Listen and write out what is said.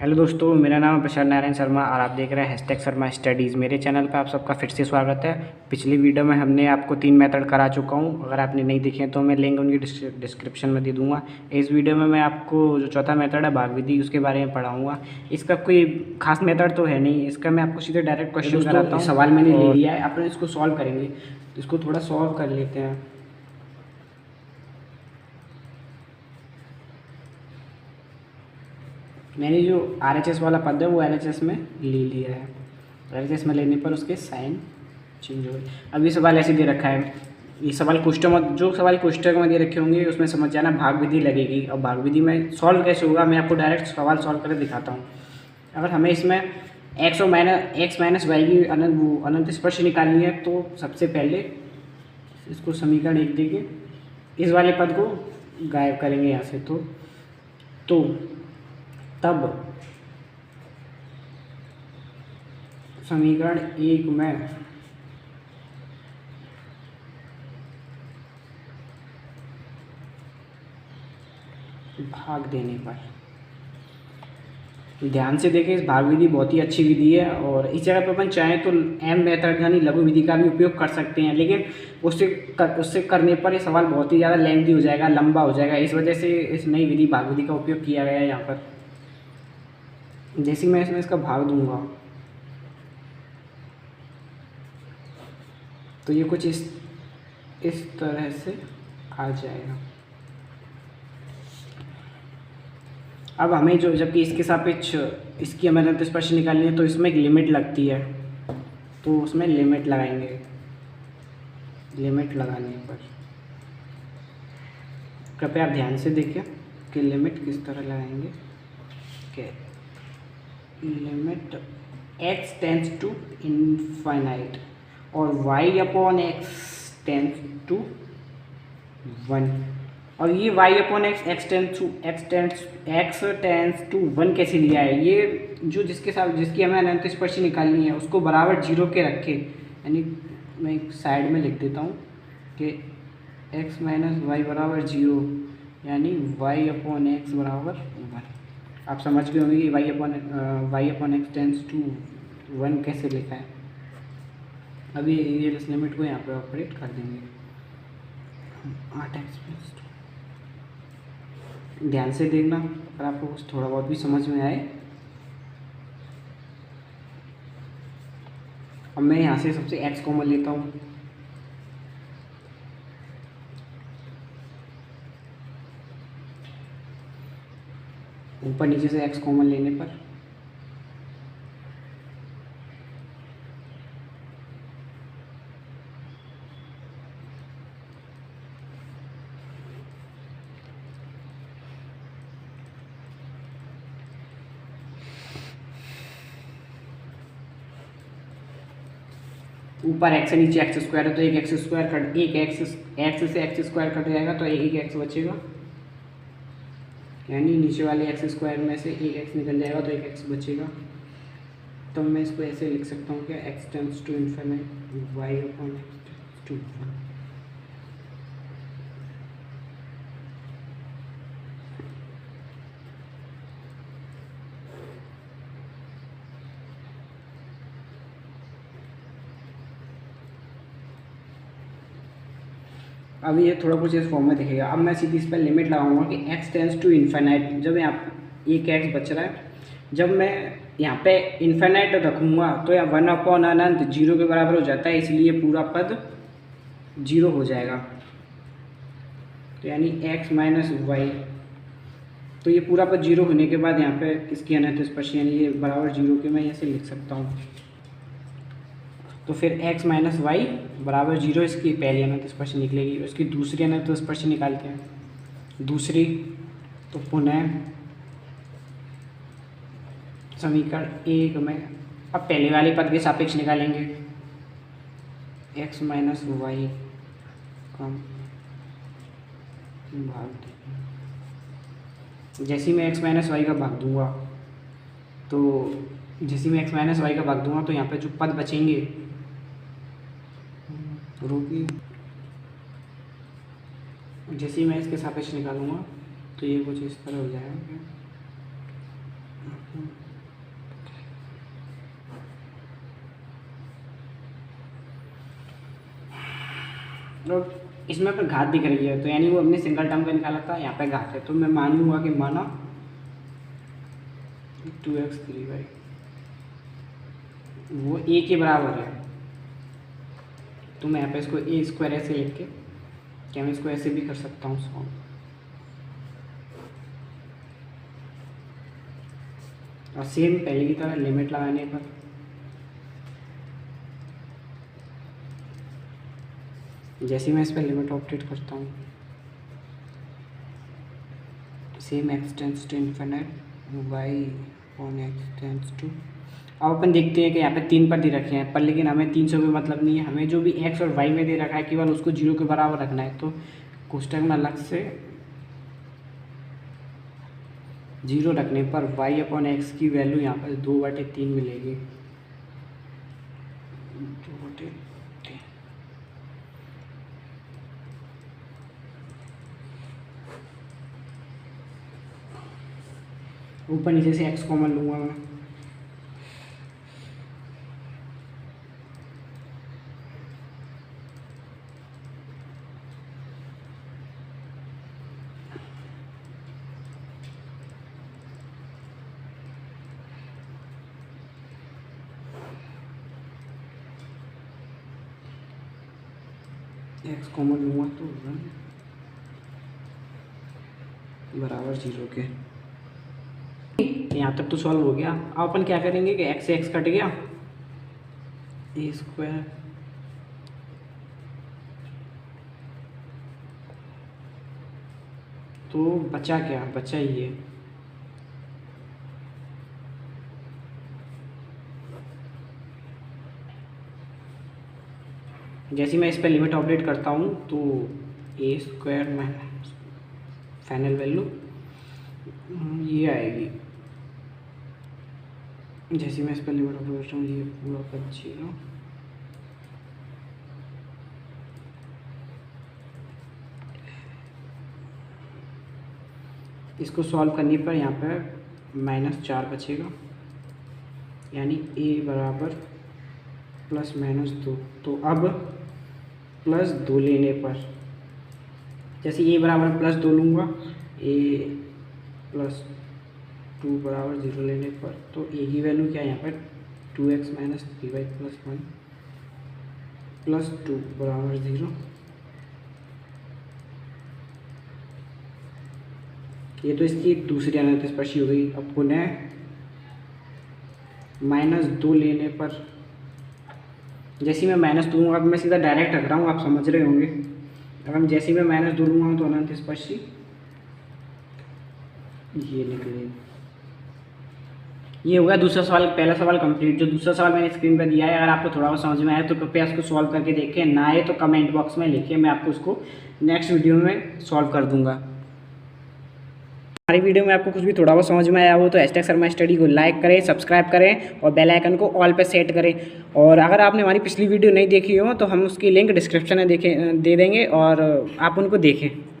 Hello दोस्तों, मेरा नाम है प्रशांत नारायण शर्मा और आप देख रहे हैं हैशटैग शर्मा स्टडीज़। मेरे चैनल पर आप सबका फिर से स्वागत है। पिछली वीडियो में हमने आपको 3 मेथड करा चुका हूं। अगर आपने नहीं देखे तो मैं लिंक उनकी डिस्क्रिप्शन में दे दूंगा। इस वीडियो में मैं आपको जो चौथा मेथड है भाग विधि, उसके बारे में पढ़ाऊँगा। इसका कोई खास मेथड तो है नहीं, इसका मैं आपको सीधे डायरेक्ट क्वेश्चन कराता हूँ। सवाल मैंने ले लिया है, अपन इसको सॉल्व करेंगे। तो इसको थोड़ा सॉल्व कर लेते हैं। मैंने जो RHS वाला पद है वो LHS में ले लिया है। LHS में लेने पर उसके साइन चेंज हो गए। अब ये सवाल ऐसे दे रखा है, ये सवाल जो सवाल कोष्टक में दे रखे होंगे उसमें समझ जाना भाग विधि लगेगी। और भाग विधि में सॉल्व कैसे होगा मैं आपको डायरेक्ट सवाल सॉल्व करके दिखाता हूँ। अगर हमें इसमें x माइनस वाई की अनंत स्पर्श निकालनी है तो सबसे पहले इसको समीकरण 1 देके इस वाले पद को गायब करेंगे यहाँ से। तो तब समीकरण 1 में भाग देने पर, ध्यान से देखें, इस भाग विधि बहुत ही अच्छी विधि है और इस जगह पर अपन चाहें तो एम मेथड यानी लघु विधि का भी उपयोग कर सकते हैं, लेकिन उससे करने पर ये सवाल बहुत ही ज़्यादा लेंथी हो जाएगा, लंबा हो जाएगा। इस वजह से इस नई विधि भाग विधि का उपयोग किया गया है यहाँ पर। जैसे मैं इसमें इसका भाग दूंगा तो ये कुछ इस तरह से आ जाएगा। अब हमें जबकि इसके सापेक्ष इसकी हमें अनंत स्पर्श निकालनी है तो इसमें एक लिमिट लगती है, तो उसमें लिमिट लगाएंगे। लिमिट लगाने पर कृपया आप ध्यान से देखिए कि लिमिट किस तरह लगाएंगे। कि limit x tends to infinite और y upon X tends to 1। और ये y upon X tends to 1 कैसे लिया है? ये जिसकी हमें अनंत स्पर्श निकालनी है उसको बराबर 0 के रखे, यानी मैं एक साइड में लिख देता हूँ कि x माइनस वाई बराबर 0, यानी y अपॉन एक्स बराबर 1। आप समझ गए होंगे कि y upon X tends to 1 कैसे लिखा है। अभी ये इस लिमिट को यहाँ पे ऑपरेट कर देंगे। 8x+2। ध्यान से देखना अगर आपको कुछ थोड़ा बहुत भी समझ में आए। अब मैं यहाँ से सबसे x कॉमन लेता हूँ। ऊपर नीचे से x कॉमन लेने पर ऊपर x से नीचे एक्स स्क्वायर है तो एक एक्स से एक्स स्क्वायर कट जाएगा तो एक एक्स बचेगा, यानी नीचे वाले एक्स स्क्वायर में से एक एक्स निकल जाएगा तो एक एक्स बचेगा। तो मैं इसको ऐसे लिख सकता हूँ कि x tends to infinite y upon X tends to 1। अब ये थोड़ा कुछ इस फॉर्म में दिखेगा। अब मैं सीधी इस पर लिमिट लगाऊंगा कि x टेंस टू इनफाइनाइट। जब यहाँ एक x बच रहा है, जब मैं यहाँ पे इनफाइनाइट रखूँगा तो यहाँ 1 अपॉन अनंत 0 के बराबर हो जाता है, इसलिए पूरा पद 0 हो जाएगा। तो यानी x माइनस वाई, तो ये पूरा पद 0 होने के बाद यहाँ पे इसकी अनंत स्पर्श यानी ये बराबर 0 के मैं ऐसे लिख सकता हूँ। तो फिर x माइनस वाई बराबर 0 इसकी पहली अनंत स्पर्श निकलेगी। उसकी दूसरी अनंत स्पर्श निकालते हैं। दूसरी तो पुनः समीकरण 1 में अब पहले वाले पद के सापेक्ष निकालेंगे। x माइनस वाई कम भाग, जैसे मैं x माइनस वाई का भाग दूंगा तो यहाँ पे जो पद बचेंगे रोकी, जैसे ही मैं इसके सापेक्ष निकालूंगा तो ये कुछ इस तरह हो जाएगा। और इसमें पर घात दिख रही है, तो यानी वो हमने सिंगल टर्म का निकाला था, यहाँ पे घात है, तो मैं मानूंगा कि माना 2x3y वो a के बराबर है। तो मैं यहाँ पे इसको ए स्क्वायर ऐसे लिख के, क्या मैं इसको ऐसे भी कर सकता हूँ सॉल्व। और सेम पहले की तरह लिमिट लगाने पर जैसे मैं इस पर लिमिट ऑपरेट करता हूँ, same X tends to infinite Y on X tends to. अब अपन देखते हैं कि यहाँ पे 3 पर दे रखे हैं, पर लेकिन हमें 3 से भी मतलब नहीं है, हमें जो भी x और y में दे रखा है केवल उसको 0 के बराबर रखना है। तो कोष्टक में अलग से 0 रखने पर y अपॉन एक्स की वैल्यू यहाँ पर 2/3 मिलेगी। 2/3 ऊपर नीचे से x कॉमन लूँगा मैं, x कॉमन लूँगा तो 1 बराबर 0 के। यहाँ तक तो सॉल्व हो गया। अब अपन क्या करेंगे कि x से x कट गया, a स्क्वायर तो बचा क्या, बचा ये जैसे मैं इस पर लिमिट ऑपरेट करता हूँ तो a square minus final value ये आएगी। जैसे मैं इस पर लिमिट ऑपरेट करता हूँ ये पूरा बचेगा, इसको सॉल्व करने पर यहाँ पर -4 बचेगा, यानी a बराबर +-2। तो अब +2 लेने पर जैसे a बराबर +2 लूँगा, a +2 बराबर 0 लेने पर तो a की वैल्यू क्या है यहाँ पर 2x - 3y +1 +2 बराबर 0। ये तो इसकी दूसरी अनंत स्पर्शी हो गई। अब पुनः -2 लेने पर जैसे मैं -2 लूँगा, अब मैं सीधा डायरेक्ट रख रहा हूँ, आप समझ रहे होंगे। अब हम जैसे मैं -2 लूँगा तो अनंत स्पर्शी ये निकलेगी। ये होगा दूसरा सवाल, पहला सवाल कंप्लीट। जो दूसरा सवाल मैंने स्क्रीन पर दिया है, अगर आपको थोड़ा बहुत समझ में आया तो कृपया इसको सॉल्व करके देखें, ना आए तो कमेंट बॉक्स में लिखिए, मैं आपको उसको नेक्स्ट वीडियो में सॉल्व कर दूंगा। हमारी वीडियो में आपको कुछ भी थोड़ा बहुत समझ में आया हो तो #शर्मा स्टडी को लाइक करें, सब्सक्राइब करें और बेल आइकन को ऑल पे सेट करें। और अगर आपने हमारी पिछली वीडियो नहीं देखी हो तो हम उसकी लिंक डिस्क्रिप्शन में दे देंगे और आप उनको देखें।